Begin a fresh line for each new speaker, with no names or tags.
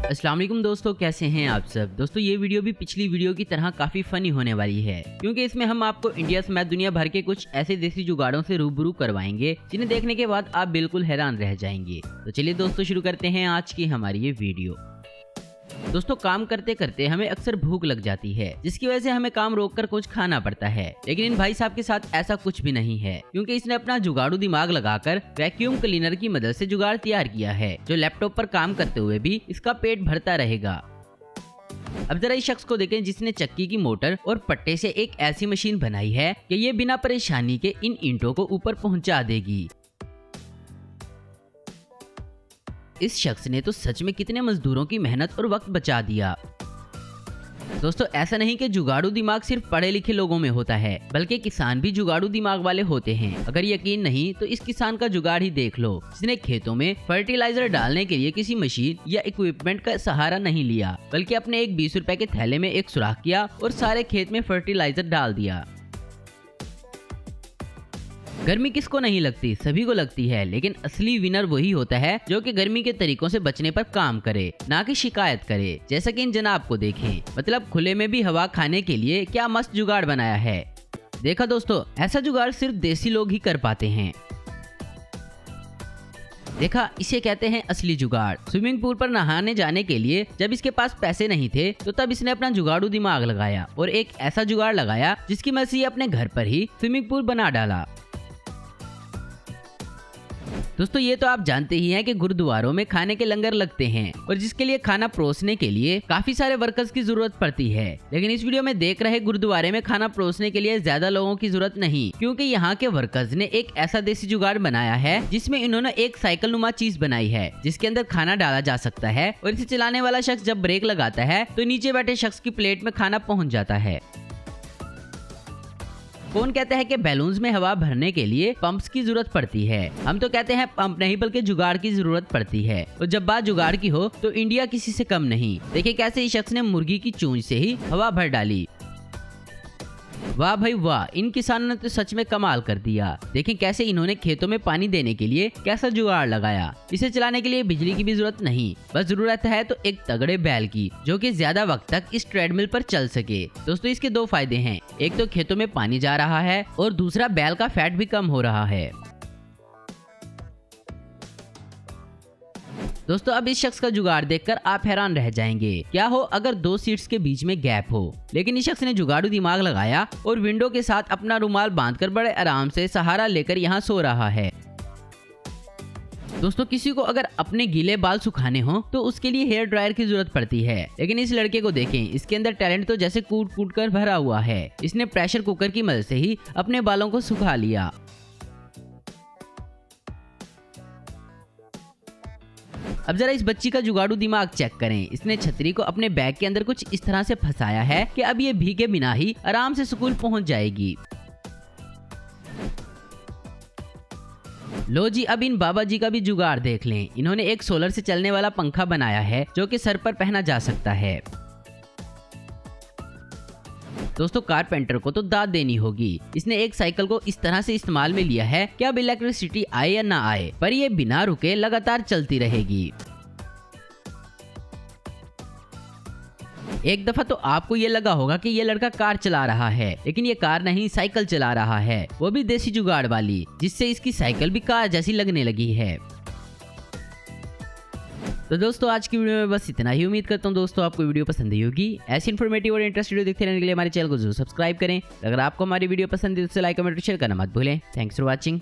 अस्सलाम वालेकुम दोस्तों, कैसे हैं आप सब। दोस्तों ये वीडियो भी पिछली वीडियो की तरह काफी फनी होने वाली है, क्योंकि इसमें हम आपको इंडिया समेत दुनिया भर के कुछ ऐसे देसी जुगाड़ों से रूबरू करवाएंगे जिन्हें देखने के बाद आप बिल्कुल हैरान रह जाएंगे। तो चलिए दोस्तों शुरू करते हैं आज की हमारी ये वीडियो। दोस्तों काम करते करते हमें अक्सर भूख लग जाती है, जिसकी वजह से हमें काम रोककर कुछ खाना पड़ता है। लेकिन इन भाई साहब के साथ ऐसा कुछ भी नहीं है, क्योंकि इसने अपना जुगाड़ू दिमाग लगाकर वैक्यूम क्लीनर की मदद से जुगाड़ तैयार किया है, जो लैपटॉप पर काम करते हुए भी इसका पेट भरता रहेगा। अब जरा इस शख्स को देखें जिसने चक्की की मोटर और पट्टे से एक ऐसी मशीन बनाई है कि ये बिना परेशानी के इन ईंटों को ऊपर पहुंचा देगी। इस शख्स ने तो सच में कितने मजदूरों की मेहनत और वक्त बचा दिया। दोस्तों ऐसा नहीं कि जुगाड़ू दिमाग सिर्फ पढ़े लिखे लोगों में होता है, बल्कि किसान भी जुगाड़ू दिमाग वाले होते हैं। अगर यकीन नहीं तो इस किसान का जुगाड़ ही देख लो, जिसने खेतों में फर्टिलाइजर डालने के लिए किसी मशीन या इक्विपमेंट का सहारा नहीं लिया, बल्कि अपने एक 20 रुपए के थैले में एक सुराख किया और सारे खेत में फर्टिलाइजर डाल दिया। गर्मी किसको नहीं लगती, सभी को लगती है, लेकिन असली विनर वही होता है जो कि गर्मी के तरीकों से बचने पर काम करे, ना कि शिकायत करे। जैसा कि इन जनाब को देखें, मतलब खुले में भी हवा खाने के लिए क्या मस्त जुगाड़ बनाया है। देखा दोस्तों, ऐसा जुगाड़ सिर्फ देसी लोग ही कर पाते हैं। देखा, इसे कहते हैं असली जुगाड़। स्विमिंग पूल पर नहाने जाने के लिए जब इसके पास पैसे नहीं थे, तो तब इसने अपना जुगाड़ू दिमाग लगाया और एक ऐसा जुगाड़ लगाया जिसकी मदद से अपने घर पर ही स्विमिंग पूल बना डाला। दोस्तों ये तो आप जानते ही हैं कि गुरुद्वारों में खाने के लंगर लगते हैं और जिसके लिए खाना परोसने के लिए काफी सारे वर्कर्स की जरूरत पड़ती है। लेकिन इस वीडियो में देख रहे गुरुद्वारे में खाना परोसने के लिए ज्यादा लोगों की जरूरत नहीं, क्योंकि यहाँ के वर्कर्स ने एक ऐसा देसी जुगाड़ बनाया है जिसमें इन्होंने एक साइकिल नुमा चीज बनाई है, जिसके अंदर खाना डाला जा सकता है और इसे चलाने वाला शख्स जब ब्रेक लगाता है तो नीचे बैठे शख्स की प्लेट में खाना पहुँच जाता है। कौन कहता है कि बैलून्स में हवा भरने के लिए पंप्स की जरूरत पड़ती है। हम तो कहते हैं पंप नहीं बल्कि जुगाड़ की जरूरत पड़ती है, और जब बात जुगाड़ की हो तो इंडिया किसी से कम नहीं। देखिए कैसे इस शख्स ने मुर्गी की चूंज से ही हवा भर डाली। वाह भाई वाह, इन किसानों ने तो सच में कमाल कर दिया। देखें कैसे इन्होंने खेतों में पानी देने के लिए कैसा जुगाड़ लगाया। इसे चलाने के लिए बिजली की भी जरूरत नहीं, बस जरूरत है तो एक तगड़े बैल की, जो कि ज्यादा वक्त तक इस ट्रेडमिल पर चल सके। दोस्तों इसके दो फायदे हैं, एक तो खेतों में पानी जा रहा है और दूसरा बैल का फैट भी कम हो रहा है। दोस्तों अब इस शख्स का जुगाड़ देखकर आप हैरान रह जाएंगे। क्या हो अगर दो सीट्स के बीच में गैप हो, लेकिन इस शख्स ने जुगाड़ू दिमाग लगाया और विंडो के साथ अपना रुमाल बांधकर बड़े आराम से सहारा लेकर यहाँ सो रहा है। दोस्तों किसी को अगर अपने गीले बाल सुखाने हो तो उसके लिए हेयर ड्रायर की जरूरत पड़ती है, लेकिन इस लड़के को देखें, इसके अंदर टैलेंट तो जैसे कूट कूट कर भरा हुआ है। इसने प्रेशर कुकर की मदद से ही अपने बालों को सुखा लिया। अब जरा इस बच्ची का जुगाड़ू दिमाग चेक करें। इसने छतरी को अपने बैग के अंदर कुछ इस तरह से फंसाया है कि अब ये भीगे बिना ही आराम से स्कूल पहुंच जाएगी। लो जी, अब इन बाबा जी का भी जुगाड़ देख लें। इन्होंने एक सोलर से चलने वाला पंखा बनाया है जो कि सर पर पहना जा सकता है। दोस्तों कारपेंटर को तो दाद देनी होगी। इसने एक साइकिल को इस तरह से इस्तेमाल में लिया है कि अब इलेक्ट्रिसिटी आए या ना आए, पर ये बिना रुके लगातार चलती रहेगी। एक दफा तो आपको ये लगा होगा कि ये लड़का कार चला रहा है, लेकिन ये कार नहीं साइकिल चला रहा है, वो भी देसी जुगाड़ वाली, जिससे इसकी साइकिल भी कार जैसी लगने लगी है। तो दोस्तों आज की वीडियो में बस इतना ही। उम्मीद करता हूँ दोस्तों आपको वीडियो पसंद आई होगी। ऐसी इन्फॉर्मेटिव और इंटरेस्टिंग वीडियो देखते रहने के लिए हमारे चैनल को जरूर सब्सक्राइब करें। अगर आपको हमारी वीडियो पसंद है तो लाइक कमेंट शेयर करना मत भूलें। Thanks for watching.